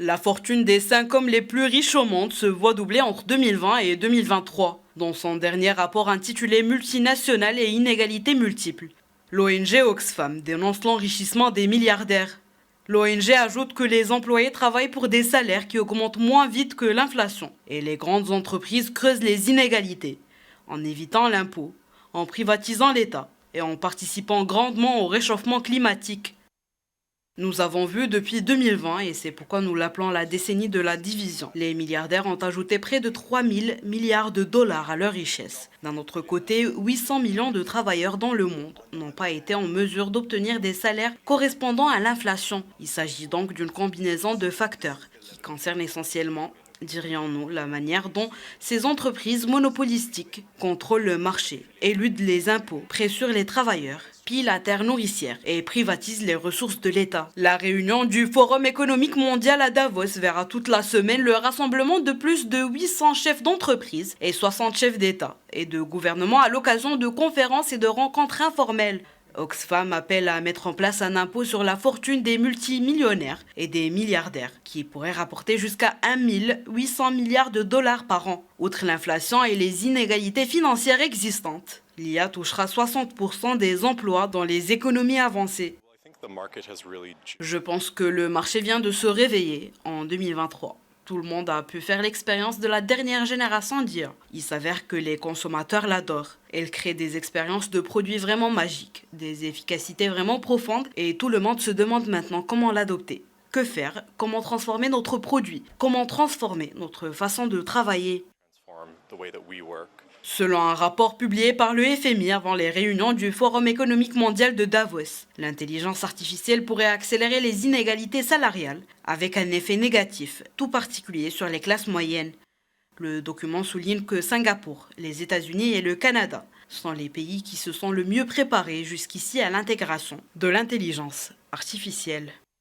La fortune des 5 hommes les plus riches au monde se voit doubler entre 2020 et 2023, dans son dernier rapport intitulé Multinationales et inégalités multiples. L'ONG Oxfam dénonce l'enrichissement des milliardaires. L'ONG ajoute que les employés travaillent pour des salaires qui augmentent moins vite que l'inflation et les grandes entreprises creusent les inégalités en évitant l'impôt, en privatisant l'État et en participant grandement au réchauffement climatique. Nous avons vu depuis 2020, et c'est pourquoi nous l'appelons la décennie de la division. Les milliardaires ont ajouté près de 3 000 milliards de dollars à leur richesse. D'un autre côté, 800 millions de travailleurs dans le monde n'ont pas été en mesure d'obtenir des salaires correspondant à l'inflation. Il s'agit donc d'une combinaison de facteurs qui concernent essentiellement, dirions-nous, la manière dont ces entreprises monopolistiques contrôlent le marché, éludent les impôts, pressurent les travailleurs, pillent la terre nourricière et privatisent les ressources de l'État. La réunion du Forum économique mondial à Davos verra toute la semaine le rassemblement de plus de 800 chefs d'entreprise et 60 chefs d'État et de gouvernement à l'occasion de conférences et de rencontres informelles. Oxfam appelle à mettre en place un impôt sur la fortune des multimillionnaires et des milliardaires qui pourrait rapporter jusqu'à 1 800 milliards de dollars par an. Outre l'inflation et les inégalités financières existantes, l'IA touchera 60% des emplois dans les économies avancées. Je pense que le marché vient de se réveiller en 2023. Tout le monde a pu faire l'expérience de la dernière génération d'IA. Il s'avère que les consommateurs l'adorent. Elle crée des expériences de produits vraiment magiques, des efficacités vraiment profondes et tout le monde se demande maintenant comment l'adopter. Que faire? Comment transformer notre produit? Comment transformer notre façon de travailler? Selon un rapport publié par le FMI avant les réunions du Forum économique mondial de Davos, l'intelligence artificielle pourrait accélérer les inégalités salariales avec un effet négatif, tout particulier sur les classes moyennes. Le document souligne que Singapour, les États-Unis et le Canada sont les pays qui se sont le mieux préparés jusqu'ici à l'intégration de l'intelligence artificielle.